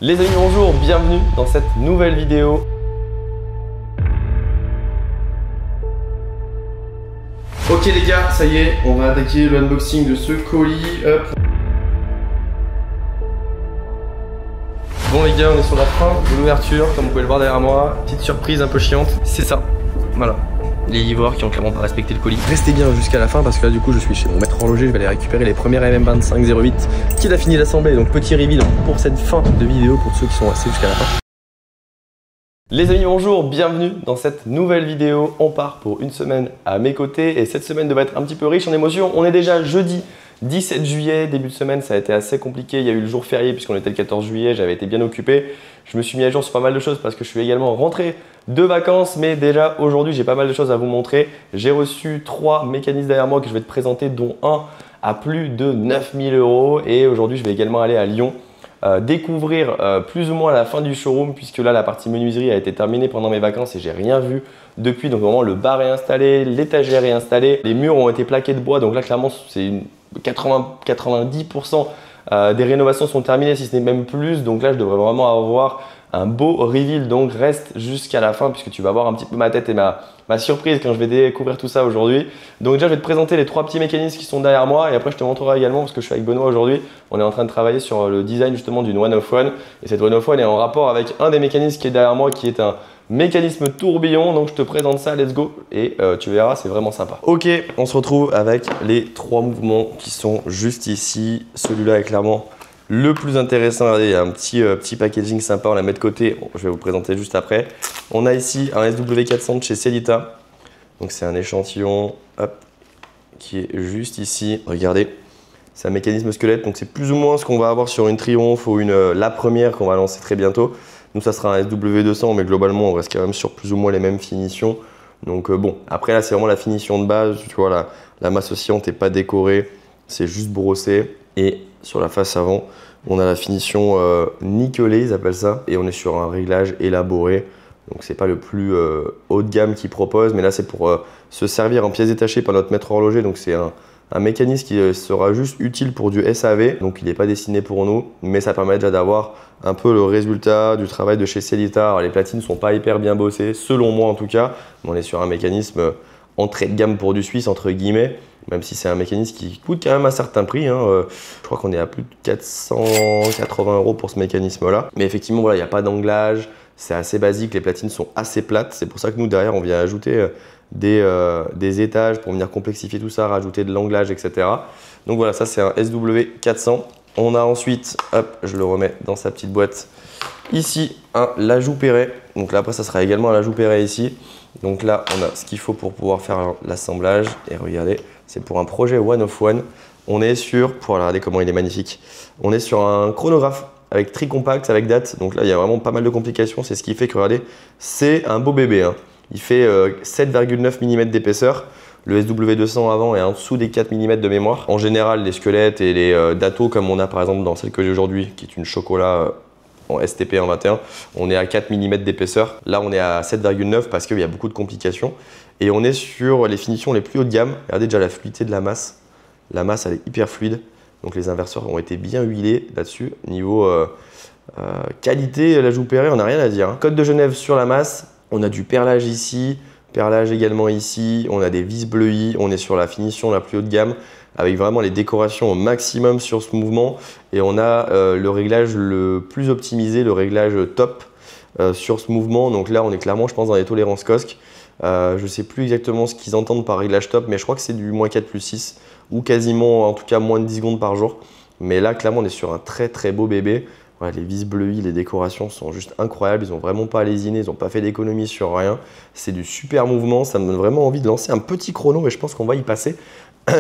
Les amis, bonjour, bienvenue dans cette nouvelle vidéo. Ok les gars, ça y est, on va attaquer le unboxing de ce colis. Hop. Bon les gars, on est sur la fin de l'ouverture, comme vous pouvez le voir derrière moi. Petite surprise un peu chiante, c'est ça. Voilà. Les livreurs qui ont clairement pas respecté le colis. Restez bien jusqu'à la fin parce que là du coup je suis chez mon maître horloger, je vais aller récupérer les premières MM2508 qu'il a fini d'assembler. Donc petit reveal pour cette fin de vidéo pour ceux qui sont restés jusqu'à la fin. Les amis bonjour, bienvenue dans cette nouvelle vidéo. On part pour une semaine à mes côtés et cette semaine devrait être un petit peu riche en émotions. On est déjà jeudi 17 juillet, début de semaine ça a été assez compliqué. Il y a eu le jour férié puisqu'on était le 14 juillet, j'avais été bien occupé. Je me suis mis à jour sur pas mal de choses parce que je suis également rentré de vacances. Mais déjà aujourd'hui j'ai pas mal de choses à vous montrer. J'ai reçu 3 mécanismes derrière moi que je vais te présenter, dont un à plus de 9000 €. Et aujourd'hui je vais également aller à Lyon découvrir plus ou moins la fin du showroom, puisque là la partie menuiserie a été terminée pendant mes vacances et j'ai rien vu depuis. Donc vraiment le bar est installé, l'étagère est installée, les murs ont été plaqués de bois. Donc là clairement c'est 90% des rénovations sont terminées, si ce n'est même plus. Donc là je devrais vraiment avoir un beau reveal. Donc reste jusqu'à la fin puisque tu vas voir un petit peu ma tête et ma surprise quand je vais découvrir tout ça aujourd'hui. Donc déjà je vais te présenter les 3 petits mécanismes qui sont derrière moi et après je te montrerai également, parce que je suis avec Benoît aujourd'hui, on est en train de travailler sur le design justement d'une One of One. Et cette One of One est en rapport avec un des mécanismes qui est derrière moi, qui est un mécanisme tourbillon. Donc je te présente ça, let's go, et tu verras, c'est vraiment sympa. Ok, on se retrouve avec les 3 mouvements qui sont juste ici. Celui-là est clairement le plus intéressant. Regardez, il y a un petit packaging sympa, on la met de côté, je vais vous le présenter juste après. On a ici un SW400 de chez Sellita. Donc c'est un échantillon, hop, qui est juste ici. Regardez, c'est un mécanisme squelette, donc c'est plus ou moins ce qu'on va avoir sur une Triumph ou la première qu'on va lancer très bientôt. Nous ça sera un SW200, mais globalement on reste quand même sur plus ou moins les mêmes finitions. Donc bon, après là c'est vraiment la finition de base, tu vois, la masse oscillante n'est pas décorée, c'est juste brossé. Et sur la face avant, on a la finition nickelée, ils appellent ça, et on est sur un réglage élaboré. Donc c'est pas le plus haut de gamme qu'ils proposent, mais là c'est pour se servir en pièces détachées par notre maître horloger. Donc c'est un mécanisme qui sera juste utile pour du SAV, donc il n'est pas destiné pour nous, mais ça permet déjà d'avoir un peu le résultat du travail de chez Sellita. Alors, les platines ne sont pas hyper bien bossées, selon moi en tout cas, mais on est sur un mécanisme entrée de gamme pour du Suisse, entre guillemets, même si c'est un mécanisme qui coûte quand même un certain prix. Je crois qu'on est à plus de 480 € pour ce mécanisme-là. Mais effectivement, voilà, il n'y a pas d'anglage, c'est assez basique, les platines sont assez plates. C'est pour ça que nous, derrière, on vient ajouter des étages pour venir complexifier tout ça, rajouter de l'anglage, etc. Donc voilà, ça c'est un SW400. On a ensuite, hop, je le remets dans sa petite boîte, ici un l'ajout Perret. Donc là après ça sera également un l'ajout Perret ici. Donc là on a ce qu'il faut pour pouvoir faire l'assemblage. Et regardez, c'est pour un projet One of One. On est sur, pour regarder comment il est magnifique, on est sur un chronographe avec tri-compact, avec date. Donc là il y a vraiment pas mal de complications. C'est ce qui fait que, regardez, c'est un beau bébé, hein. Il fait 7,9 mm d'épaisseur. Le SW200 avant est en dessous des 4 mm de mémoire. En général, les squelettes et les datos, comme on a par exemple dans celle que j'ai aujourd'hui, qui est une chocolat en STP en 21, on est à 4 mm d'épaisseur. Là, on est à 7,9 parce qu'il y a beaucoup de complications. Et on est sur les finitions les plus haut de gamme. Regardez déjà la fluidité de la masse. La masse, elle est hyper fluide. Donc les inverseurs ont été bien huilés là-dessus. Niveau qualité, l'ajout Perret, on n'a rien à dire, hein. Code de Genève sur la masse. On a du perlage ici, perlage également ici, on a des vis bleuies, on est sur la finition la plus haut de gamme avec vraiment les décorations au maximum sur ce mouvement. Et on a le réglage le plus optimisé, le réglage top sur ce mouvement. Donc là on est clairement, je pense, dans les tolérances COSC. Je ne sais plus exactement ce qu'ils entendent par réglage top, mais je crois que c'est du -4+6 ou quasiment, en tout cas, moins de 10 secondes par jour. Mais là clairement on est sur un très très beau bébé. Ouais, les vis bleuies, les décorations sont juste incroyables. Ils n'ont vraiment pas lésiné, ils n'ont pas fait d'économie sur rien. C'est du super mouvement. Ça me donne vraiment envie de lancer un petit chrono et je pense qu'on va y passer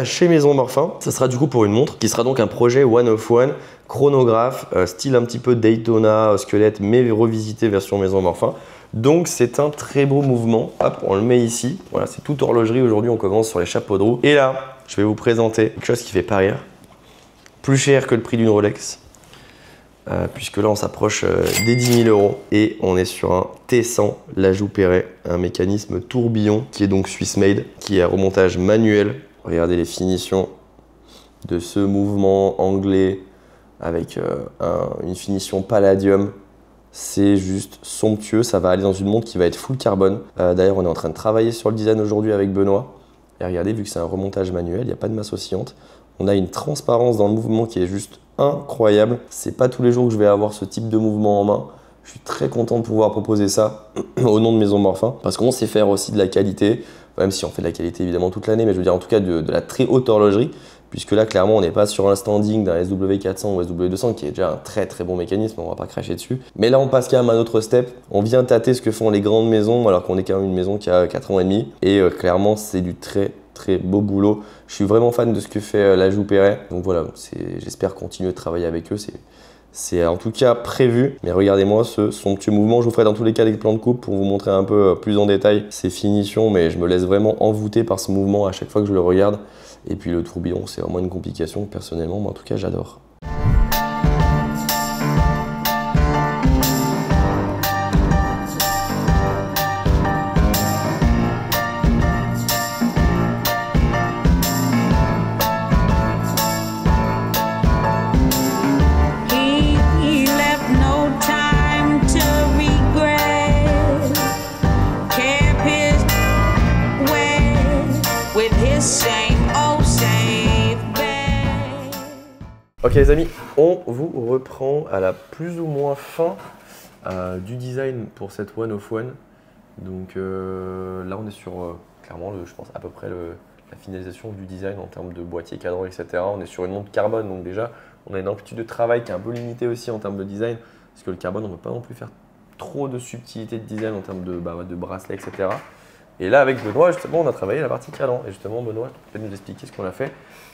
chez Maison Morphin. Ça sera du coup pour une montre qui sera donc un projet One of One, chronographe, style un petit peu Daytona, squelette, mais revisité version Maison Morphin. Donc c'est un très beau mouvement. Hop, on le met ici. Voilà, c'est toute horlogerie. Aujourd'hui, on commence sur les chapeaux de roue. Et là, je vais vous présenter quelque chose qui fait pas rire. Plus cher que le prix d'une Rolex. Puisque là on s'approche des 10 000 € et on est sur un T100 l'ajout Perret, un mécanisme tourbillon qui est donc Swiss made, qui est à remontage manuel. Regardez les finitions de ce mouvement anglais avec une finition palladium. C'est juste somptueux, ça va aller dans une montre qui va être full carbone. D'ailleurs, on est en train de travailler sur le design aujourd'hui avec Benoît. Et regardez, vu que c'est un remontage manuel, il n'y a pas de masse oscillante. On a une transparence dans le mouvement qui est juste incroyable. C'est pas tous les jours que je vais avoir ce type de mouvement en main. Je suis très content de pouvoir proposer ça au nom de Maison Morphin parce qu'on sait faire aussi de la qualité, même si on fait de la qualité évidemment toute l'année, mais je veux dire en tout cas de la très haute horlogerie, puisque là clairement on n'est pas sur un standing d'un SW400 ou SW200 qui est déjà un très très bon mécanisme, on va pas cracher dessus. Mais là on passe quand même à un autre step, on vient tâter ce que font les grandes maisons alors qu'on est quand même une maison qui a 4 ans et demi et clairement c'est du très beau boulot. Je suis vraiment fan de ce que fait la Joux Perret, donc voilà, j'espère continuer de travailler avec eux. C'est en tout cas prévu, mais regardez-moi ce somptueux mouvement. Je vous ferai dans tous les cas des plans de coupe pour vous montrer un peu plus en détail ces finitions, mais je me laisse vraiment envoûter par ce mouvement à chaque fois que je le regarde. Et puis le tourbillon, c'est vraiment une complication personnellement, mais en tout cas j'adore. Ok les amis, on vous reprend à la plus ou moins fin du design pour cette One of One. Donc là on est sur clairement je pense à peu près la finalisation du design en termes de boîtier, cadran, etc. On est sur une montre carbone, donc déjà on a une amplitude de travail qui est un peu limitée aussi en termes de design, parce que le carbone on ne peut pas non plus faire trop de subtilité de design en termes de bracelet, etc. Et là avec Benoît justement on a travaillé la partie cadran, et justement Benoît peut nous expliquer ce qu'on a fait,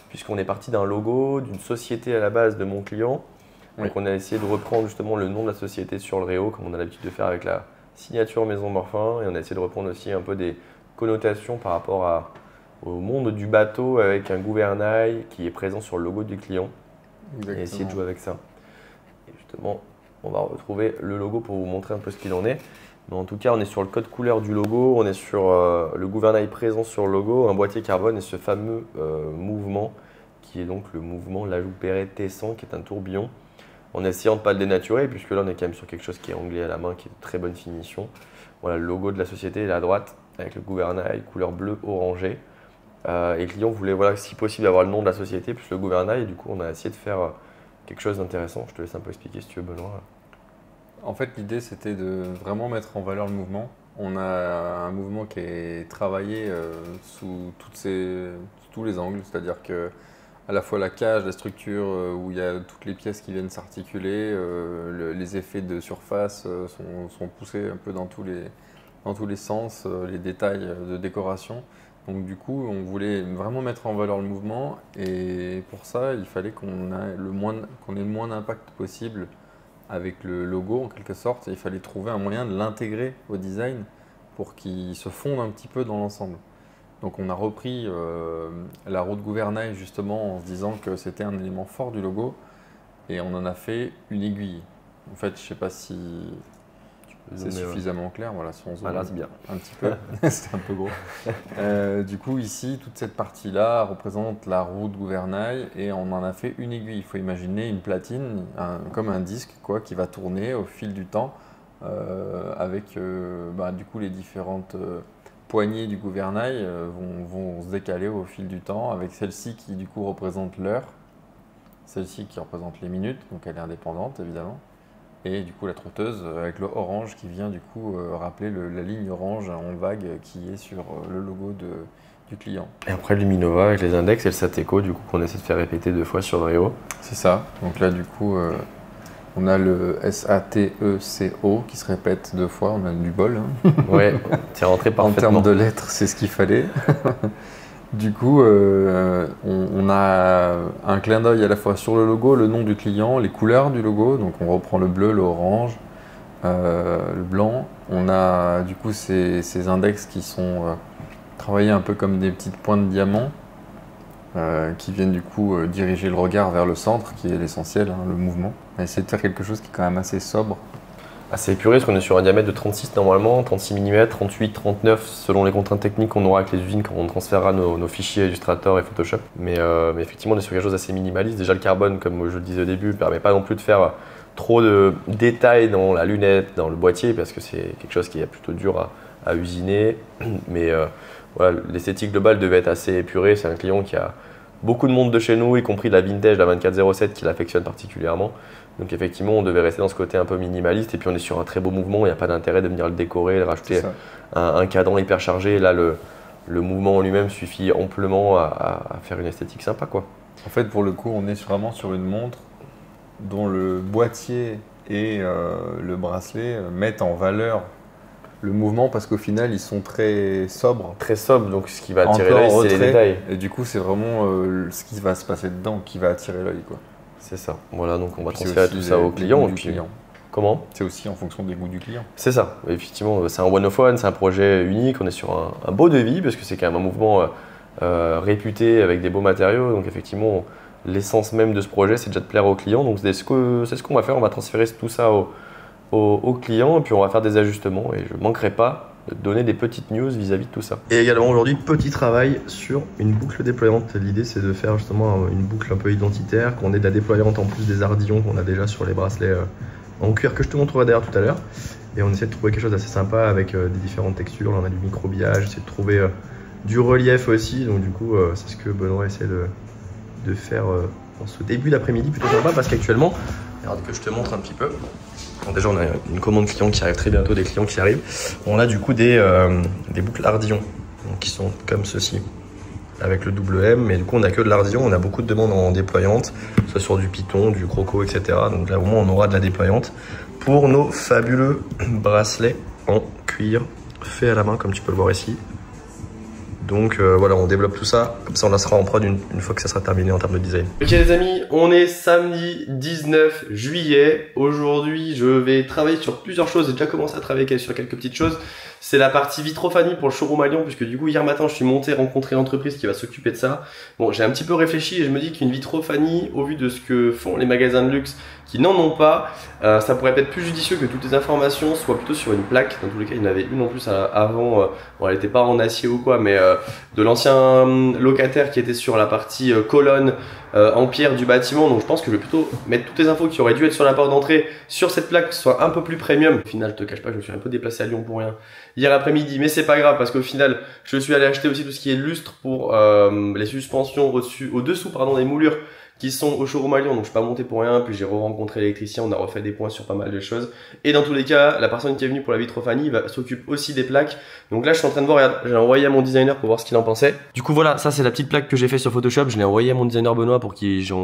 puisqu'on est parti d'un logo, d'une société à la base de mon client. Oui. Donc on a essayé de reprendre justement le nom de la société sur le réo, comme on a l'habitude de faire avec la signature Maison Morphin. Et on a essayé de reprendre aussi un peu des connotations par rapport au monde du bateau, avec un gouvernail qui est présent sur le logo du client. Exactement. Et essayer de jouer avec ça. Et justement, on va retrouver le logo pour vous montrer un peu ce qu'il en est. Mais en tout cas, on est sur le code couleur du logo, on est sur le gouvernail présent sur le logo, un boîtier carbone et ce fameux mouvement qui est donc le mouvement La Joux Perret T100 qui est un tourbillon. En essayant de ne pas le dénaturer, puisque là on est quand même sur quelque chose qui est anglais à la main, qui est de très bonne finition. Voilà, le logo de la société est à droite avec le gouvernail couleur bleu orangé. Et le client voulait, voilà, si possible, avoir le nom de la société plus le gouvernail. Et du coup, on a essayé de faire quelque chose d'intéressant. Je te laisse un peu expliquer si tu veux, Benoît. En fait, l'idée, c'était de vraiment mettre en valeur le mouvement. On a un mouvement qui est travaillé sous tous les angles, c'est-à-dire que à la fois la cage, la structure où il y a toutes les pièces qui viennent s'articuler, les effets de surface sont poussés un peu dans tous les sens, les détails de décoration. Donc du coup, on voulait vraiment mettre en valeur le mouvement et pour ça, il fallait qu'on ait le moins d'impact possible avec le logo en quelque sorte. Il fallait trouver un moyen de l'intégrer au design pour qu'il se fonde un petit peu dans l'ensemble. Donc on a repris la roue de gouvernail justement en se disant que c'était un élément fort du logo et on en a fait une aiguille. En fait, je ne sais pas si c'est suffisamment clair. Voilà, si on zoome là, c'est bien. Un petit peu, c'est un peu gros. Du coup, ici, toute cette partie-là représente la roue de gouvernail et on en a fait une aiguille. Il faut imaginer une platine, comme un disque quoi, qui va tourner au fil du temps avec du coup les différentes poignées du gouvernail vont se décaler au fil du temps, avec celle-ci qui du coup représente l'heure, celle-ci qui représente les minutes, donc elle est indépendante évidemment, et du coup la trotteuse avec le orange qui vient du coup rappeler la ligne orange en vague qui est sur le logo du client. Et après le Luminova avec les index et le Sateco du coup qu'on essaie de faire répéter 2 fois sur le Réo. C'est ça, donc là du coup on a le SATECO qui se répète 2 fois, on a du bol. Hein. Ouais, c'est rentré parfaitement. En termes de lettres, c'est ce qu'il fallait. Du coup, on a un clin d'œil à la fois sur le logo, le nom du client, les couleurs du logo. Donc on reprend le bleu, l'orange, le blanc. On a du coup ces index qui sont travaillés un peu comme des petites pointes de diamant. Qui viennent du coup diriger le regard vers le centre, qui est l'essentiel, hein, le mouvement. On a essayé de faire quelque chose qui est quand même assez sobre. assez épuré parce qu'on est sur un diamètre de 36 normalement, 36 mm, 38, 39 selon les contraintes techniques qu'on aura avec les usines quand on transférera nos fichiers Illustrator et Photoshop. Mais effectivement, on est sur quelque chose d'assez minimaliste. Déjà, le carbone, comme je le disais au début, ne permet pas non plus de faire trop de détails dans la lunette, dans le boîtier, parce que c'est quelque chose qui est plutôt dur à usiner. Mais voilà, l'esthétique globale devait être assez épurée. C'est un client qui a beaucoup de monde de chez nous, y compris de la vintage, la 2407, qui l'affectionne particulièrement. Donc effectivement, on devait rester dans ce côté un peu minimaliste. Et puis on est sur un très beau mouvement, il n'y a pas d'intérêt de venir le décorer, de rajouter un cadran hyper chargé. Là, le mouvement en lui-même suffit amplement à faire une esthétique sympa, quoi. En fait, pour le coup, on est vraiment sur une montre dont le boîtier et le bracelet mettent en valeur le mouvement parce qu'au final, ils sont très sobres. Très sobre, donc ce qui va attirer l'œil, c'est les détails. Et du coup, c'est vraiment ce qui va se passer dedans qui va attirer l'œil, quoi. C'est ça. Voilà, donc on va transférer tout ça au client. Et puis, comment? C'est aussi en fonction des goûts du client. C'est ça. Effectivement, c'est un one of one, c'est un projet unique. On est sur un beau devis parce que c'est quand même un mouvement réputé avec des beaux matériaux. Donc effectivement, l'essence même de ce projet, c'est déjà de plaire au client. Donc c'est ce qu'on va faire. On va transférer tout ça au client et puis on va faire des ajustements. Et je ne manquerai pas de donner des petites news vis-à-vis de tout ça. Et également aujourd'hui, petit travail sur une boucle déployante. L'idée, c'est de faire justement une boucle un peu identitaire, qu'on ait de la déployante en plus des ardillons qu'on a déjà sur les bracelets en cuir que je te montrerai d'ailleurs tout à l'heure. Et on essaie de trouver quelque chose d'assez sympa avec des différentes textures. Là, on a du microbillage, essaie de trouver du relief aussi. Donc du coup, c'est ce que Benoît essaie de faire en ce début d'après-midi, plutôt sympa parce qu'actuellement, regarde que je te montre un petit peu. Bon, déjà, on a une commande client qui arrive très bientôt, des clients qui arrivent. On a du coup des boucles ardillons donc, qui sont comme ceci, avec le double M. Mais du coup, on n'a que de l'ardillon. On a beaucoup de demandes en déployante, soit sur du Python, du Croco, etc. Donc là, au moins, on aura de la déployante pour nos fabuleux bracelets en cuir fait à la main, comme tu peux le voir ici. Donc voilà, on développe tout ça, comme ça on la sera en prod une fois que ça sera terminé en termes de design. Ok les amis, on est samedi 19 juillet. Aujourd'hui, je vais travailler sur plusieurs choses. J'ai déjà commencé à travailler sur quelques petites choses. C'est la partie vitrophanie pour le showroom à Lyon, puisque du coup hier matin je suis monté rencontrer l'entreprise qui va s'occuper de ça. Bon, j'ai un petit peu réfléchi et je me dis qu'une vitrophanie, au vu de ce que font les magasins de luxe qui n'en ont pas, ça pourrait être plus judicieux que toutes les informations soient plutôt sur une plaque. Dans tous les cas, il y en avait une en plus avant, bon, elle n'était pas en acier ou quoi, mais de l'ancien locataire qui était sur la partie colonne en pierre du bâtiment. Donc je pense que je vais plutôt mettre toutes les infos qui auraient dû être sur la porte d'entrée sur cette plaque, que ce soit un peu plus premium. Au final, je te cache pas, je me suis un peu déplacé à Lyon pour rien hier après-midi, mais c'est pas grave parce qu'au final, je suis allé acheter aussi tout ce qui est lustre pour les suspensions au-dessous des moulures qui sont au showroom à Lyon, donc je suis pas monté pour rien, puis j'ai rencontré l'électricien, on a refait des points sur pas mal de choses. Et dans tous les cas, la personne qui est venue pour la vitrophanie s'occupe aussi des plaques. Donc là, je suis en train de voir, regarde, j'ai envoyé à mon designer pour voir ce qu'il en pensait. Du coup, voilà, ça c'est la petite plaque que j'ai fait sur Photoshop, je l'ai envoyé à mon designer Benoît pour qu'il je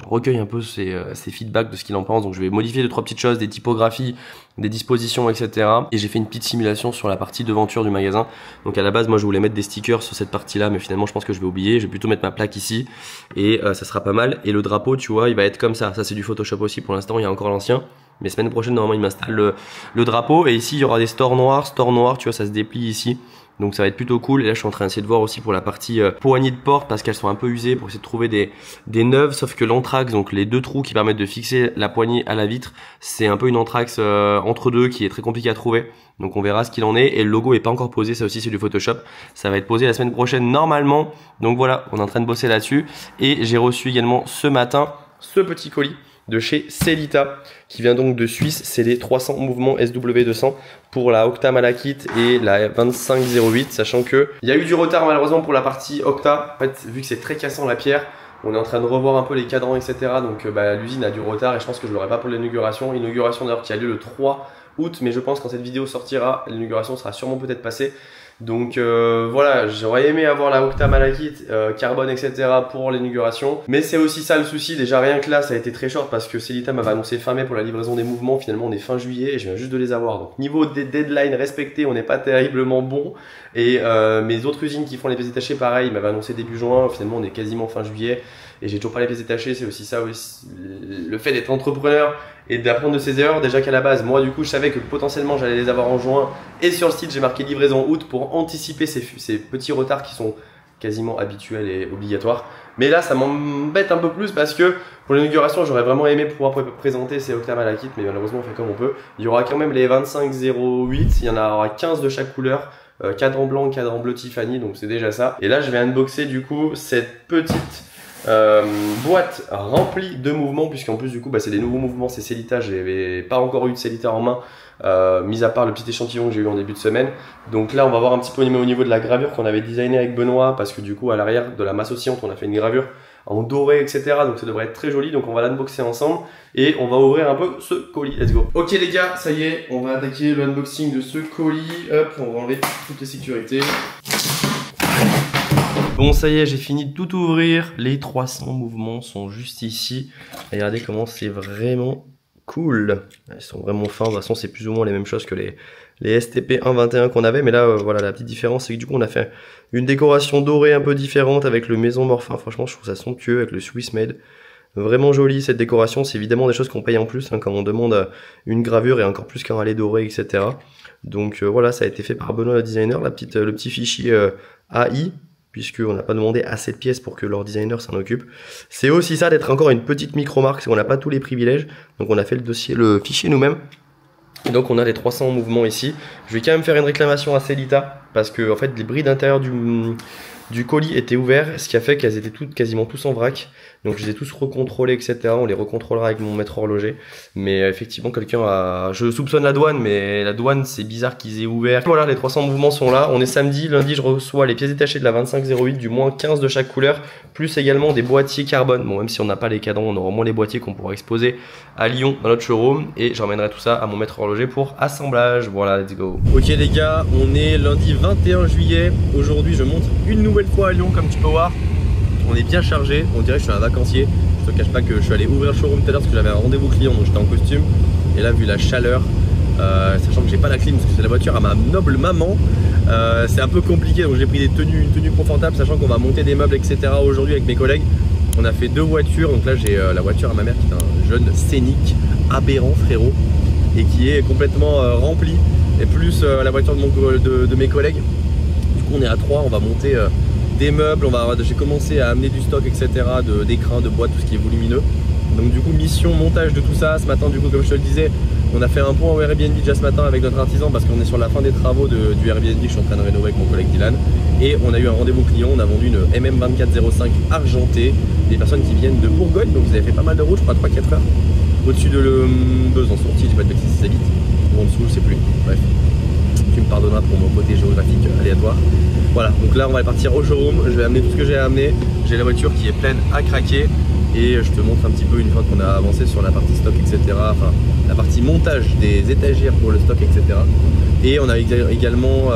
recueille un peu ses feedbacks de ce qu'il en pense. Donc je vais modifier 2-3 petites choses, des typographies, des dispositions, etc. Et j'ai fait une petite simulation sur la partie devanture du magasin. Donc à la base, moi je voulais mettre des stickers sur cette partie-là, mais finalement je pense que je vais oublier. Je vais plutôt mettre ma plaque ici et ça sera pas mal. Et le drapeau, tu vois, il va être comme ça. Ça c'est du Photoshop aussi pour l'instant, il y a encore l'ancien. Mais semaine prochaine, normalement, il m'installe le drapeau. Et ici, il y aura des stores noirs, tu vois, ça se déplie ici. Donc ça va être plutôt cool. Et là, je suis en train d'essayer de voir aussi pour la partie poignée de porte parce qu'elles sont un peu usées pour essayer de trouver des neuves. Sauf que l'anthrax, donc les deux trous qui permettent de fixer la poignée à la vitre, c'est un peu une anthrax entre deux qui est très compliqué à trouver. Donc on verra ce qu'il en est. Et le logo est pas encore posé. Ça aussi, c'est du Photoshop. Ça va être posé la semaine prochaine normalement. Donc voilà, on est en train de bosser là-dessus. Et j'ai reçu également ce matin ce petit colis de chez Sellita qui vient donc de Suisse. C'est les 300 mouvements SW200 pour la Octa Malachite et la 2508, sachant que il y a eu du retard malheureusement pour la partie Octa. En fait, vu que c'est très cassant la pierre, on est en train de revoir un peu les cadrans, etc. Donc l'usine a du retard et je pense que je l'aurai pas pour l'inauguration. Inauguration d'ailleurs qui a lieu le 3 août, mais je pense que quand cette vidéo sortira, l'inauguration sera sûrement peut-être passée. Donc voilà, j'aurais aimé avoir la Octa Malachite, carbone, etc. pour l'inauguration. Mais c'est aussi ça le souci, déjà rien que là ça a été très short parce que Sellita m'avait annoncé fin mai pour la livraison des mouvements. Finalement on est fin juillet et je viens juste de les avoir. Donc niveau des deadlines respectés, on n'est pas terriblement bon. Et mes autres usines qui font les pièces détachées pareil, m'avaient annoncé début juin. Finalement on est quasiment fin juillet. Et j'ai toujours pas les pièces détachées, c'est aussi ça aussi, le fait d'être entrepreneur et d'apprendre de ses erreurs. Déjà qu'à la base, moi du coup je savais que potentiellement j'allais les avoir en juin et sur le site j'ai marqué livraison août pour anticiper ces petits retards qui sont quasiment habituels et obligatoires. Mais là, ça m'embête un peu plus parce que pour l'inauguration, j'aurais vraiment aimé pouvoir présenter ces Octa Malakith, mais malheureusement, on fait comme on peut. Il y aura quand même les 2508, il y en aura 15 de chaque couleur, cadran blanc, cadran bleu Tiffany, donc c'est déjà ça. Et là, je vais unboxer du coup cette petite boîte remplie de mouvements, puisqu'en plus du coup, c'est des nouveaux mouvements, c'est Sellita. J'avais pas encore eu de Sellita en main, mis à part le petit échantillon que j'ai eu en début de semaine. Donc là, on va voir un petit peu au niveau de la gravure qu'on avait designé avec Benoît, parce que du coup, à l'arrière de la masse oscillante, on a fait une gravure en doré, etc. Donc ça devrait être très joli. Donc on va l'unboxer ensemble et on va ouvrir un peu ce colis. Let's go. Ok les gars, ça y est, on va attaquer le unboxing de ce colis. Hop, on va enlever toutes les sécurités. Bon, ça y est, j'ai fini de tout ouvrir. Les 300 mouvements sont juste ici. Regardez comment c'est vraiment cool. Ils sont vraiment fins. De toute façon, c'est plus ou moins les mêmes choses que les STP 121 qu'on avait. Mais là, voilà, la petite différence, c'est que du coup, on a fait une décoration dorée un peu différente avec le Maison Morphin. Franchement, je trouve ça somptueux avec le Swiss Made. Vraiment joli cette décoration. C'est évidemment des choses qu'on paye en plus, hein, quand on demande une gravure et encore plus qu'un râlet doré, etc. Donc voilà, ça a été fait par Benoît le designer. Le petit fichier AI, puisqu'on n'a pas demandé assez de pièces pour que leur designer s'en occupe. C'est aussi ça d'être encore une petite micro-marque, c'est qu'on n'a pas tous les privilèges. Donc on a fait le fichier nous-mêmes. Et donc on a les 300 mouvements ici. Je vais quand même faire une réclamation à Sellita, parce que en fait les bris d'intérieur du colis étaient ouverts, ce qui a fait qu'elles étaient quasiment tous en vrac. Donc je les ai tous recontrôlés, etc. On les recontrôlera avec mon maître horloger. Mais effectivement, je soupçonne la douane, mais la douane, c'est bizarre qu'ils aient ouvert. Voilà, les 300 mouvements sont là. On est samedi. Lundi, je reçois les pièces détachées de la 2508, du moins 15 de chaque couleur, plus également des boîtiers carbone. Bon, même si on n'a pas les cadrans, on aura au moins les boîtiers qu'on pourra exposer à Lyon dans notre showroom. Et j'emmènerai tout ça à mon maître horloger pour assemblage. Voilà, let's go. Ok les gars, on est lundi 21 juillet. Aujourd'hui, je monte une nouvelle fois à Lyon, comme tu peux voir. On est bien chargé, on dirait que je suis un vacancier. Je te cache pas que je suis allé ouvrir le showroom tout à l'heure parce que j'avais un rendez-vous client, donc j'étais en costume. Et là, vu la chaleur, sachant que j'ai pas la clim parce que c'est la voiture à ma noble maman, c'est un peu compliqué. Donc j'ai pris une tenue confortable, sachant qu'on va monter des meubles, etc. aujourd'hui avec mes collègues. On a fait 2 voitures, donc là j'ai la voiture à ma mère qui est un jeune scénique aberrant frérot et qui est complètement remplie, et plus la voiture de mes collègues. Du coup on est à 3, on va monter des meubles, j'ai commencé à amener du stock, etc. d'écrins, de boîtes, tout ce qui est volumineux. Donc du coup mission montage de tout ça. Ce matin du coup, comme je te le disais, on a fait un point au Airbnb déjà ce matin avec notre artisan, parce qu'on est sur la fin des travaux du Airbnb que je suis en train de rénover avec mon collègue Dylan. Et on a eu un rendez-vous client, on a vendu une MM2405 argentée, des personnes qui viennent de Bourgogne, donc ils avaient fait pas mal de routes, je crois 3-4 heures, au-dessus de Besançon, si je dis pas de bêtises, c'est vite, ou en dessous, je sais plus, bref. Tu me pardonneras pour mon côté géographique aléatoire. Voilà, donc là on va partir au showroom, je vais amener tout ce que j'ai à amener. J'ai la voiture qui est pleine à craquer et je te montre un petit peu une fois qu'on a avancé sur la partie stock, etc. Enfin, la partie montage des étagères pour le stock, etc. Et on a également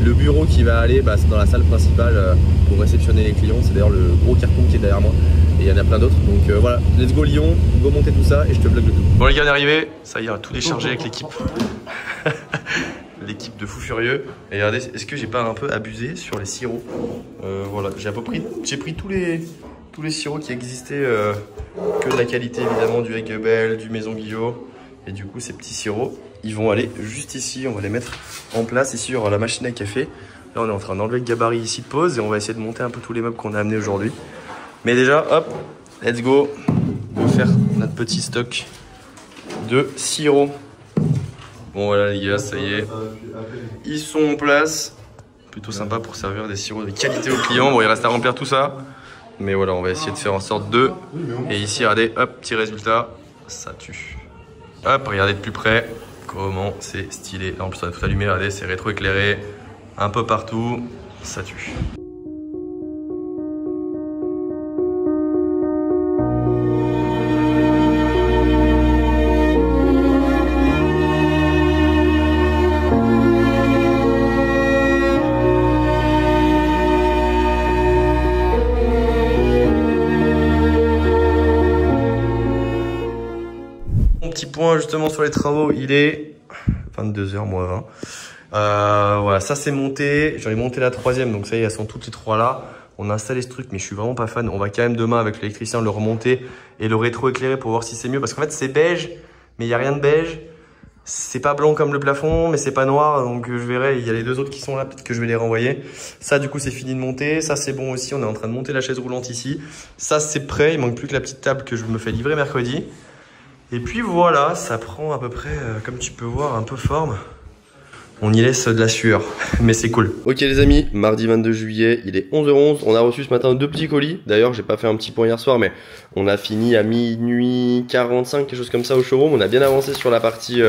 le bureau qui va aller dans la salle principale pour réceptionner les clients. C'est d'ailleurs le gros carton qui est derrière moi. Et il y en a plein d'autres. Donc voilà, let's go Lyon, go monter tout ça et je te vlog le tout. Bon les gars, on est arrivé, ça y est, on a tout déchargé avec l'équipe. L'équipe de fous furieux. Et regardez, est-ce que j'ai pas un peu abusé sur les sirops? Voilà, j'ai pris tous les sirops qui existaient, que de la qualité évidemment, du Aiguebel, du Maison Guillot. Et du coup ces petits sirops, ils vont aller juste ici, on va les mettre en place ici sur la machine à café. Là on est en train d'enlever le gabarit ici de pause et on va essayer de monter un peu tous les meubles qu'on a amenés aujourd'hui. Mais déjà, hop, let's go, on va faire notre petit stock de sirops. Bon voilà les gars, ça y est, ils sont en place. Plutôt sympa pour servir des sirops de qualité aux clients. Bon, il reste à remplir tout ça, mais voilà, on va essayer de faire en sorte de. Et ici, regardez, hop, petit résultat, ça tue. Hop, regardez de plus près comment c'est stylé. En plus on a tout allumé, regardez, c'est rétro-éclairé un peu partout, ça tue. Point justement sur les travaux, il est 22h moins 20. Voilà, ça c'est monté. J'en ai monté la 3e, donc ça y est, elles sont toutes les 3 là. On a installé ce truc, mais je suis vraiment pas fan. On va quand même demain avec l'électricien le remonter et le rétro-éclairer pour voir si c'est mieux. Parce qu'en fait c'est beige, mais il n'y a rien de beige. C'est pas blanc comme le plafond, mais c'est pas noir, donc je verrai. Il y a les deux autres qui sont là, peut-être que je vais les renvoyer. Ça, du coup, c'est fini de monter. Ça, c'est bon aussi. On est en train de monter la chaise roulante ici. Ça, c'est prêt. Il manque plus que la petite table que je me fais livrer mercredi. Et puis voilà, ça prend à peu près, comme tu peux voir, un peu forme. On y laisse de la sueur, mais c'est cool. Ok les amis, mardi 22 juillet, il est 11h11. On a reçu ce matin 2 petits colis. D'ailleurs, j'ai pas fait un petit point hier soir, mais on a fini à minuit 45, quelque chose comme ça au showroom. On a bien avancé sur la partie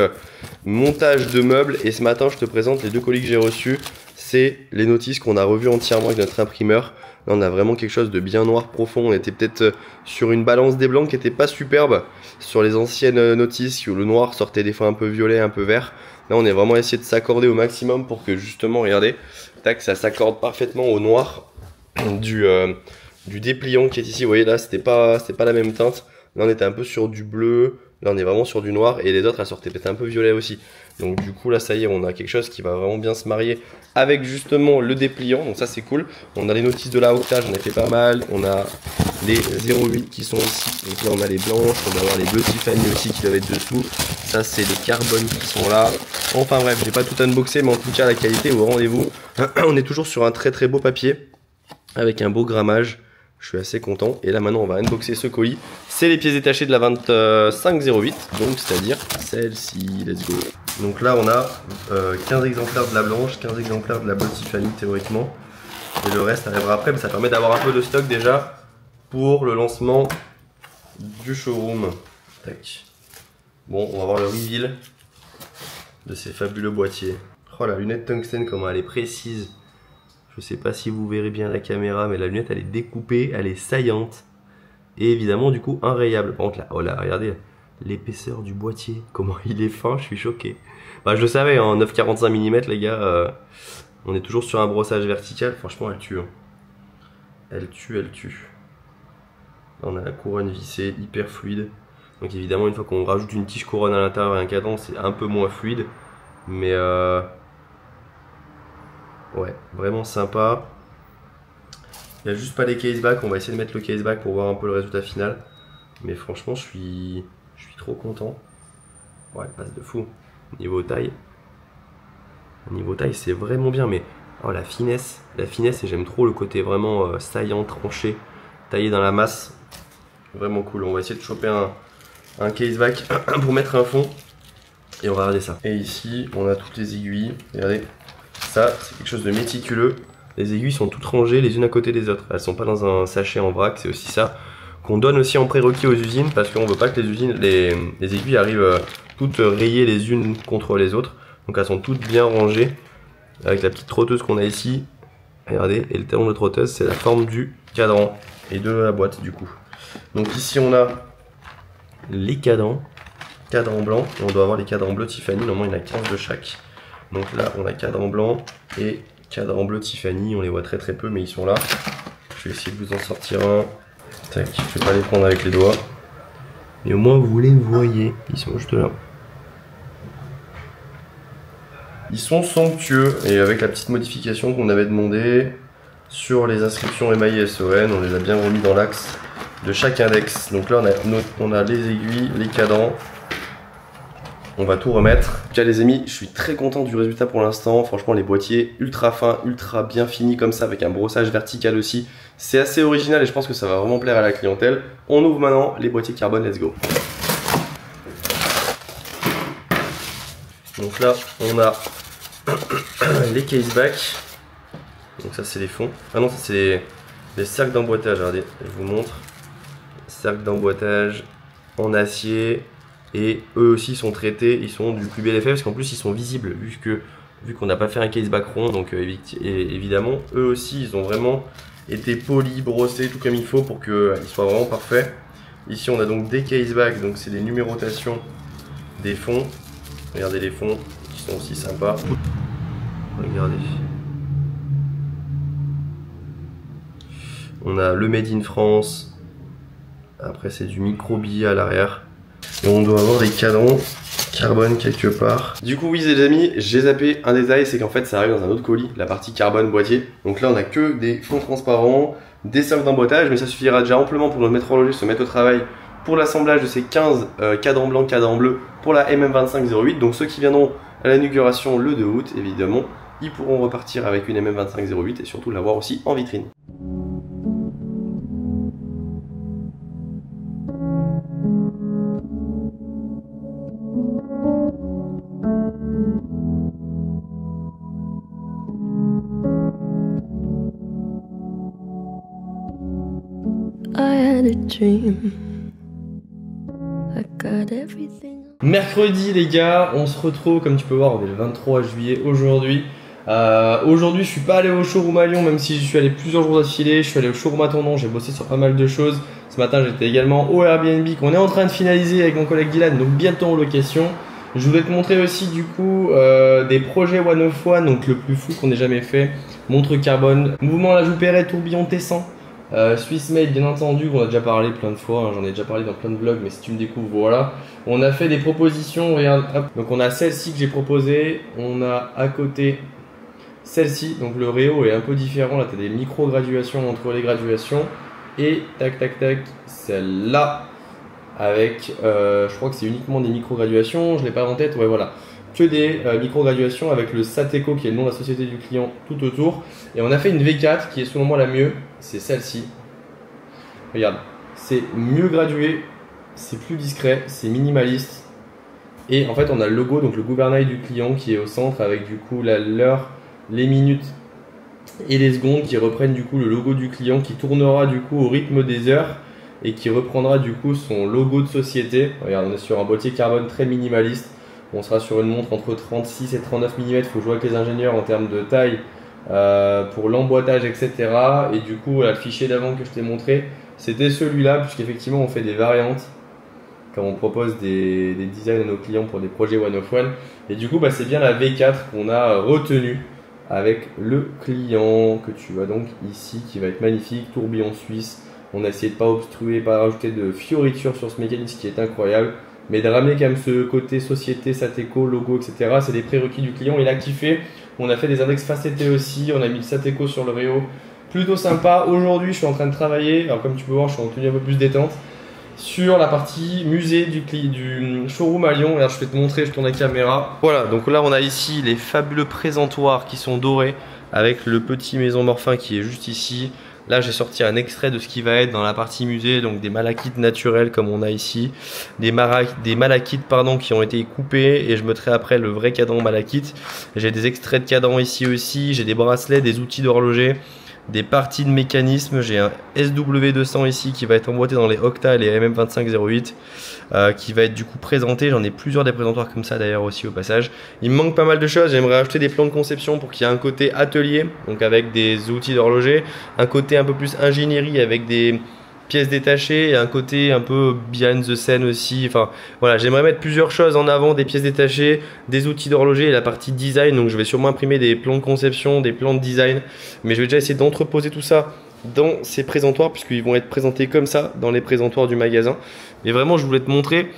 montage de meubles. Et ce matin, je te présente les 2 colis que j'ai reçus. C'est les notices qu'on a revues entièrement avec notre imprimeur. Là, on a vraiment quelque chose de bien noir profond. On était peut-être sur une balance des blancs qui était pas superbe. Sur les anciennes notices où le noir sortait des fois un peu violet, un peu vert. Là, on est vraiment essayé de s'accorder au maximum pour que justement, regardez, tac, ça s'accorde parfaitement au noir du dépliant qui est ici. Vous voyez là, c'était pas la même teinte. Là, on était un peu sur du bleu. Là, on est vraiment sur du noir. Et les autres, elles sortaient peut-être un peu violet aussi. Donc du coup, là, ça y est, on a quelque chose qui va vraiment bien se marier avec justement le dépliant. Donc ça, c'est cool. On a les notices de la hautage, on a fait pas mal. On a les 0,8 qui sont ici. Donc là, on a les blanches. On va avoir les bleus Tiffany aussi qui doivent être dessous. Ça, c'est les carbones qui sont là. Enfin bref, j'ai pas tout unboxé, mais en tout cas, la qualité au rendez-vous. On est toujours sur un très très beau papier avec un beau grammage. Je suis assez content. Et là maintenant on va unboxer ce colis. C'est les pièces détachées de la 2508. Donc c'est-à-dire celle-ci. Let's go. Donc là on a 15 exemplaires de la blanche, 15 exemplaires de la bleue Tiffany théoriquement. Et le reste arrivera après. Mais ça permet d'avoir un peu de stock déjà pour le lancement du showroom. Tac. Bon, on va voir le reveal de ces fabuleux boîtiers. Oh la lunette tungstène, comment elle est précise. Je sais pas si vous verrez bien la caméra, mais la lunette elle est découpée, elle est saillante. Et évidemment du coup inrayable. Par contre là, oh là, regardez l'épaisseur du boîtier, comment il est fin, je suis choqué. Bah je le savais, en 9,45 mm les gars, on est toujours sur un brossage vertical, franchement elle tue. Hein. Elle tue, elle tue. Là on a la couronne vissée, hyper fluide. Donc évidemment une fois qu'on rajoute une tige couronne à l'intérieur et un cadran, c'est un peu moins fluide. Mais ouais, vraiment sympa. Il n'y a juste pas les caseback. On va essayer de mettre le caseback pour voir un peu le résultat final. Mais franchement, je suis trop content. Ouais, passe de fou. Niveau taille, c'est vraiment bien. Mais oh, la finesse, et j'aime trop le côté vraiment saillant, tranché, taillé dans la masse. Vraiment cool. On va essayer de choper un caseback pour mettre un fond. Et on va regarder ça. Et ici, on a toutes les aiguilles. Regardez. Ça, c'est quelque chose de méticuleux. Les aiguilles sont toutes rangées les unes à côté des autres. Elles sont pas dans un sachet en vrac. C'est aussi ça qu'on donne aussi en prérequis aux usines parce qu'on veut pas que les aiguilles arrivent toutes rayées les unes contre les autres. Donc elles sont toutes bien rangées avec la petite trotteuse qu'on a ici. Regardez, et le talon de trotteuse, c'est la forme du cadran et de la boîte du coup. Donc ici on a les cadrans blancs. On doit avoir les cadrans bleus Tiffany. Normalement il y en a 15 de chaque. Donc là on a cadran blanc et cadran bleu Tiffany, on les voit très très peu mais ils sont là. Je vais essayer de vous en sortir un. Tac, je vais pas les prendre avec les doigts. Mais au moins vous les voyez, ils sont juste là. Ils sont somptueux et avec la petite modification qu'on avait demandé sur les inscriptions émaillées SON, on les a bien remis dans l'axe de chaque index. Donc là on a les aiguilles, les cadrans. On va tout remettre. En tout cas les amis, je suis très content du résultat pour l'instant. Franchement les boîtiers ultra fins, ultra bien finis comme ça avec un brossage vertical aussi. C'est assez original et je pense que ça va vraiment plaire à la clientèle. On ouvre maintenant les boîtiers carbone, let's go. Donc là on a les caseback. Donc ça c'est les fonds. Ah non ça c'est les cercles d'emboîtage, regardez, je vous montre. Cercles d'emboîtage en acier. Et eux aussi sont traités, ils sont du plus bel effet parce qu'en plus ils sont visibles vu qu'on n'a pas fait un caseback rond. Donc évidemment eux aussi ils ont vraiment été polis, brossés tout comme il faut pour qu'ils soient vraiment parfaits. Ici on a donc des caseback, donc c'est des numérotations des fonds. Regardez les fonds qui sont aussi sympas. Regardez. On a le Made in France. Après c'est du micro-billet à l'arrière. Et on doit avoir des cadrans carbone quelque part. Du coup oui les amis, j'ai zappé un détail, c'est qu'en fait ça arrive dans un autre colis, la partie carbone boîtier. Donc là on a que des fonds transparents, des cercles d'emboîtage, mais ça suffira déjà amplement pour notre métrologiste se mettre au travail pour l'assemblage de ces 15 cadrans blancs, cadrans bleus pour la MM2508. Donc ceux qui viendront à l'inauguration le 2 août, évidemment, ils pourront repartir avec une MM2508 et surtout l'avoir aussi en vitrine. Mercredi les gars, on se retrouve comme tu peux voir, on est le 23 juillet aujourd'hui. Aujourd'hui je suis pas allé au showroom à Lyon, même si je suis allé plusieurs jours d'affilée. Je suis allé au showroom à Tournon, j'ai bossé sur pas mal de choses. Ce matin j'étais également au Airbnb qu'on est en train de finaliser avec mon collègue Dylan, donc bientôt en location. Je voulais te montrer aussi du coup des projets One of One, donc le plus fou qu'on ait jamais fait. Montre carbone, mouvement la joue Perret, tourbillon T100. Swiss Made bien entendu, on a déjà parlé plein de fois, hein, j'en ai déjà parlé dans plein de vlogs, mais si tu me découvres, voilà. On a fait des propositions, regarde, hop. Donc on a celle-ci que j'ai proposée, on a à côté celle-ci, donc le réo est un peu différent, là tu as des micro-graduations entre les graduations, et tac tac tac, celle-là, avec, je crois que c'est uniquement des micro-graduations, je l'ai pas en tête, ouais voilà. Que des micro-graduations avec le Sateco qui est le nom de la société du client tout autour. Et on a fait une V4 qui est selon moi la mieux, c'est celle-ci. Regarde, c'est mieux gradué, c'est plus discret, c'est minimaliste. Et en fait on a le logo, donc le gouvernail du client qui est au centre avec du coup l'heure, les minutes et les secondes qui reprennent du coup le logo du client qui tournera du coup au rythme des heures et qui reprendra du coup son logo de société. Regarde, on est sur un boîtier carbone très minimaliste. On sera sur une montre entre 36 et 39 mm, il faut jouer avec les ingénieurs en termes de taille pour l'emboîtage, etc. Et du coup, là, le fichier d'avant que je t'ai montré, c'était celui-là, puisqu'effectivement, on fait des variantes quand on propose des designs à nos clients pour des projets One of One. Et du coup, bah, c'est bien la V4 qu'on a retenue avec le client que tu vois donc ici, qui va être magnifique, tourbillon suisse. On a essayé de ne pas obstruer, pas rajouter de fioritures sur ce mécanisme qui est incroyable. Mais de ramener quand même ce côté société, Sateco, logo, etc. C'est des prérequis du client. Il a kiffé. On a fait des index facetés aussi. On a mis le Sateco sur le réo. Plutôt sympa. Aujourd'hui, je suis en train de travailler. Alors, comme tu peux voir, je suis en tenue un peu plus détente. Sur la partie musée du showroom à Lyon. Là, je vais te montrer, je tourne la caméra. Voilà, donc là, on a ici les fabuleux présentoirs qui sont dorés avec le petit maison morphin qui est juste ici. Là, j'ai sorti un extrait de ce qui va être dans la partie musée, donc des malachites naturels comme on a ici, des malachites pardon, qui ont été coupés et je mettrai après le vrai cadran malachite. J'ai des extraits de cadran ici aussi, j'ai des bracelets, des outils d'horloger, des parties de mécanisme. J'ai un SW200 ici qui va être emboîté dans les Octa et les MM2508 qui va être du coup présenté. J'en ai plusieurs des présentoirs comme ça d'ailleurs aussi au passage. Il me manque pas mal de choses. J'aimerais ajouter des plans de conception pour qu'il y ait un côté atelier, donc avec des outils d'horloger, un côté un peu plus ingénierie avec des pièces détachées et un côté un peu behind the scene aussi. Enfin voilà, j'aimerais mettre plusieurs choses en avant, des pièces détachées, des outils d'horloger et la partie design. Donc je vais sûrement imprimer des plans de conception, des plans de design, mais je vais déjà essayer d'entreposer tout ça dans ces présentoirs puisqu'ils vont être présentés comme ça dans les présentoirs du magasin. Mais vraiment, je voulais te montrer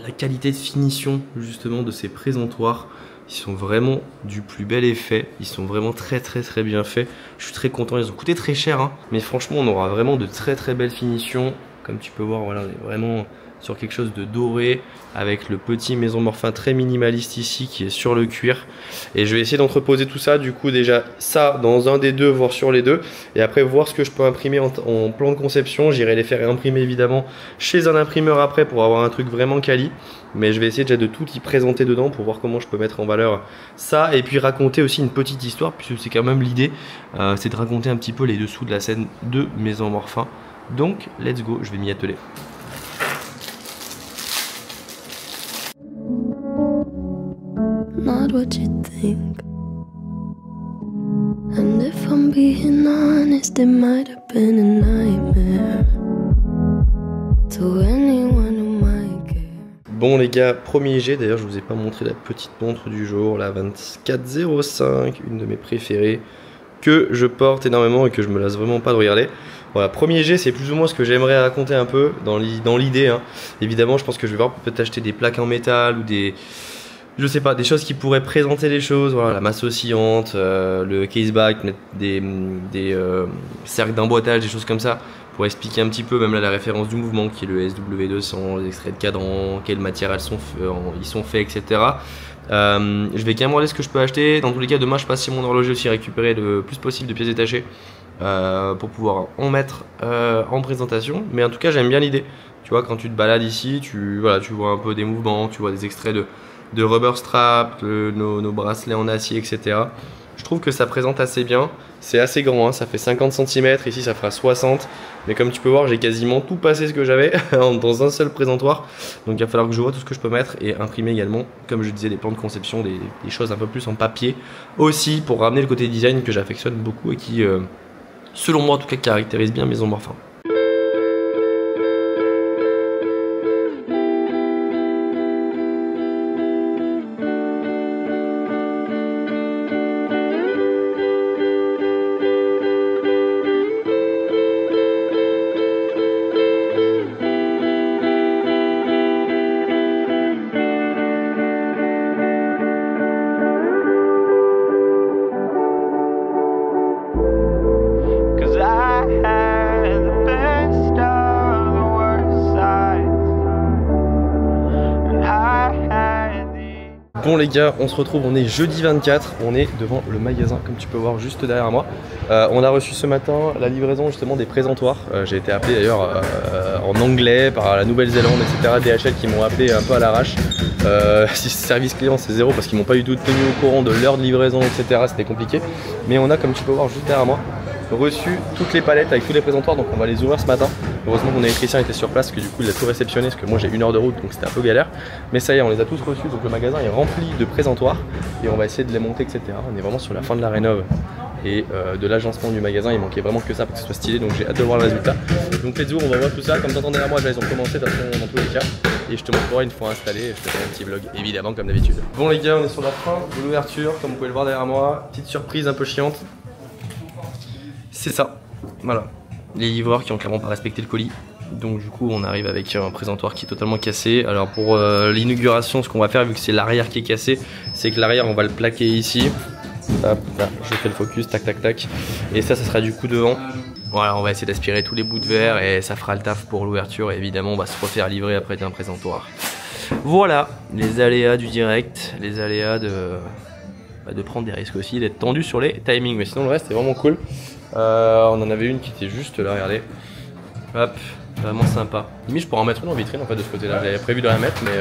la qualité de finition justement de ces présentoirs. Ils sont vraiment du plus bel effet. Ils sont vraiment très bien faits. Je suis très content. Ils ont coûté très cher, hein. Mais franchement, on aura vraiment de très belles finitions. Comme tu peux voir, voilà, on est vraiment sur quelque chose de doré avec le petit maison morphin très minimaliste ici qui est sur le cuir. Et je vais essayer d'entreposer tout ça. Du coup, déjà ça dans un des deux, voire sur les deux. Et après, voir ce que je peux imprimer en plan de conception. J'irai les faire imprimer évidemment chez un imprimeur après pour avoir un truc vraiment quali. Mais je vais essayer déjà de tout y présenter dedans pour voir comment je peux mettre en valeur ça. Et puis raconter aussi une petite histoire, puisque c'est quand même l'idée. C'est de raconter un petit peu les dessous de la scène de Maison Morphin. Donc, let's go, je vais m'y atteler. Not what you think. And if I'm being honest, it might have been a nightmare to anyone who might care. Bon les gars, premier jet, d'ailleurs je vous ai pas montré la petite montre du jour, la 2405, une de mes préférées, que je porte énormément et que je me lasse vraiment pas de regarder. Voilà, premier jet, c'est plus ou moins ce que j'aimerais raconter un peu dans l'idée, hein. Évidemment, je pense que je vais voir peut-être acheter des plaques en métal ou des... Je sais pas, des choses qui pourraient présenter les choses, voilà, la masse oscillante, le caseback, mettre des cercles d'emboîtage, des choses comme ça, pour expliquer un petit peu même là la référence du mouvement qui est le SW200, les extraits de cadran, quelles matières ils sont faits, etc. Je vais quand même regarder ce que je peux acheter. Dans tous les cas, demain je passe chez mon horloger aussi récupérer le plus possible de pièces détachées pour pouvoir en mettre en présentation. Mais en tout cas, j'aime bien l'idée. Tu vois, quand tu te balades ici, tu vois un peu des mouvements, tu vois des extraits de rubber strap, nos bracelets en acier, etc. Je trouve que ça présente assez bien. C'est assez grand, hein, ça fait 50 cm, ici ça fera 60. Mais comme tu peux voir, j'ai quasiment tout passé ce que j'avais dans un seul présentoir. Donc il va falloir que je vois tout ce que je peux mettre et imprimer également, comme je disais, des plans de conception, des choses un peu plus en papier aussi pour ramener le côté design que j'affectionne beaucoup et qui, selon moi en tout cas, caractérise bien Maison Morphin. Bon les gars, on se retrouve, on est jeudi 24, on est devant le magasin comme tu peux voir juste derrière moi. On a reçu ce matin la livraison justement des présentoirs. J'ai été appelé d'ailleurs en anglais par la Nouvelle-Zélande, etc. DHL qui m'ont appelé un peu à l'arrache. Service client c'est zéro parce qu'ils m'ont pas du tout tenu au courant de l'heure de livraison, etc. C'était compliqué. Mais on a, comme tu peux voir juste derrière moi, reçu toutes les palettes avec tous les présentoirs, donc on va les ouvrir ce matin. Heureusement mon électricien était sur place, que du coup il a tout réceptionné, parce que moi j'ai 1 heure de route donc c'était un peu galère. Mais ça y est, on les a tous reçus, donc le magasin est rempli de présentoirs et on va essayer de les monter, etc. On est vraiment sur la fin de la rénov et de l'agencement du magasin, il manquait vraiment que ça pour que ce soit stylé, donc j'ai hâte de voir le résultat. Donc let's go, on va voir tout ça, comme t'entends derrière moi, ils ont commencé de toute façon dans tous les cas. Et je te montrerai une fois installé, je te ferai un petit vlog évidemment comme d'habitude. Bon les gars, on est sur la fin de l'ouverture, comme vous pouvez le voir derrière moi, petite surprise un peu chiante. C'est ça, voilà, les livreurs qui ont clairement pas respecté le colis. Donc du coup on arrive avec un présentoir qui est totalement cassé. Alors pour l'inauguration, ce qu'on va faire vu que c'est l'arrière qui est cassé, c'est que l'arrière on va le plaquer ici. Hop, là, je fais le focus, tac tac tac. Et ça sera du coup devant. Voilà, on va essayer d'aspirer tous les bouts de verre et ça fera le taf pour l'ouverture. Et évidemment on va se refaire livrer après d'un présentoir. Voilà, les aléas du direct, les aléas de prendre des risques aussi, d'être tendu sur les timings. Mais sinon le reste est vraiment cool. On en avait une qui était juste là, regardez. Hop, vraiment sympa. Limite je pourrais en mettre une en vitrine en fait de ce côté là. J'avais prévu de la mettre mais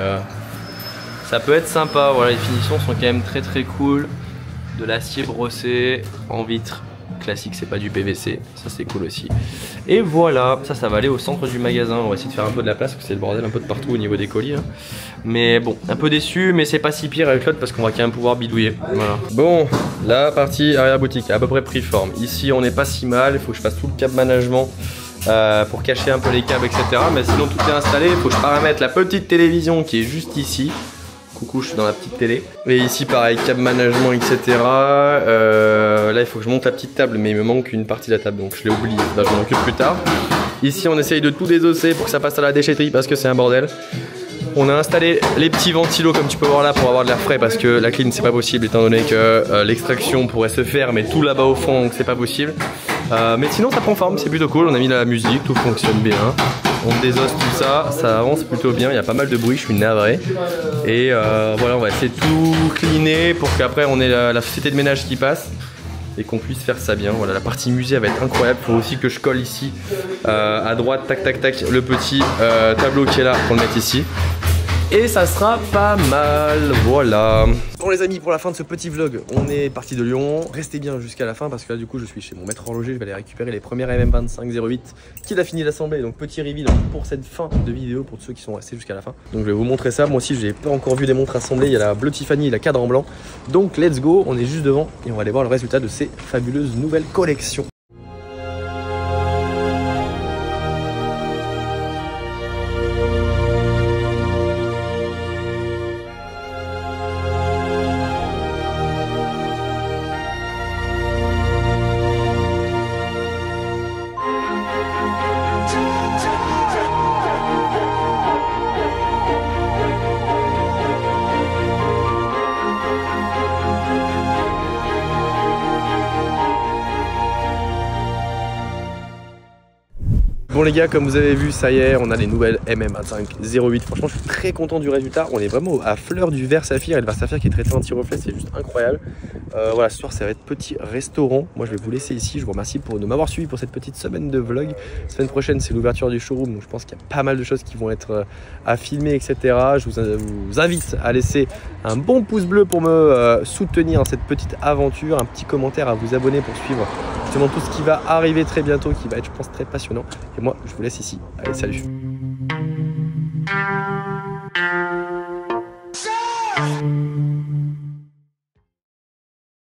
ça peut être sympa. Voilà, les finitions sont quand même très très cool. De l'acier brossé en vitre classique, c'est pas du PVC, ça c'est cool aussi. Et voilà, ça va aller au centre du magasin. On va essayer de faire un peu de la place parce que c'est le bordel un peu de partout au niveau des colis hein. Mais bon, un peu déçu, mais c'est pas si pire avec l'autre parce qu'on va quand même pouvoir bidouiller. Voilà. Bon, la partie arrière boutique à peu près pris forme. Ici on n'est pas si mal, il faut que je fasse tout le câble management pour cacher un peu les câbles, etc. Mais sinon tout est installé, il faut que je paramètre la petite télévision qui est juste ici. Coucou, je suis dans la petite télé. Et ici pareil, câble management, etc. Là il faut que je monte la petite table, mais il me manque une partie de la table, donc je l'ai oublié. Là je m'en occupe plus tard. Ici on essaye de tout désosser pour que ça passe à la déchetterie parce que c'est un bordel. On a installé les petits ventilos comme tu peux voir là pour avoir de l'air frais parce que la clim c'est pas possible étant donné que l'extraction pourrait se faire mais tout là-bas au fond donc c'est pas possible. Mais sinon ça prend forme, c'est plutôt cool, on a mis la musique, tout fonctionne bien. On désosse tout ça, ça avance plutôt bien, il y a pas mal de bruit, je suis navré. Et voilà, on va essayer de tout cleaner pour qu'après on ait la société de ménage qui passe et qu'on puisse faire ça bien. Voilà, la partie musée va être incroyable. Il faut aussi que je colle ici à droite, tac tac tac, le petit tableau qui est là pour le mettre ici. Et ça sera pas mal, voilà. Bon les amis, pour la fin de ce petit vlog, on est parti de Lyon. Restez bien jusqu'à la fin parce que là du coup je suis chez mon maître horloger. Je vais aller récupérer les premières MM2508 qu'il a fini d'assembler. Donc petit reveal pour cette fin de vidéo pour ceux qui sont restés jusqu'à la fin. Donc je vais vous montrer ça. Moi aussi je n'ai pas encore vu des montres assemblées. Il y a la bleu Tiffany et la cadre en blanc. Donc let's go, on est juste devant et on va aller voir le résultat de ces fabuleuses nouvelles collections. les gars, comme vous avez vu, ça y est, on a les nouvelles MM2508. Franchement, je suis très content du résultat. On est vraiment à fleur du verre saphir, et le verre saphir qui est traité anti-reflet, c'est juste incroyable. Voilà, ce soir, ça va être petit restaurant. Moi, je vais vous laisser ici. Je vous remercie de m'avoir suivi pour cette petite semaine de vlog. La semaine prochaine, c'est l'ouverture du showroom, donc je pense qu'il y a pas mal de choses qui vont être à filmer, etc. Je vous invite à laisser un bon pouce bleu pour me soutenir dans cette petite aventure, un petit commentaire, à vous abonner pour suivre justement tout ce qui va arriver très bientôt, qui va être, je pense, très passionnant. Et moi, je vous laisse ici. Allez, salut!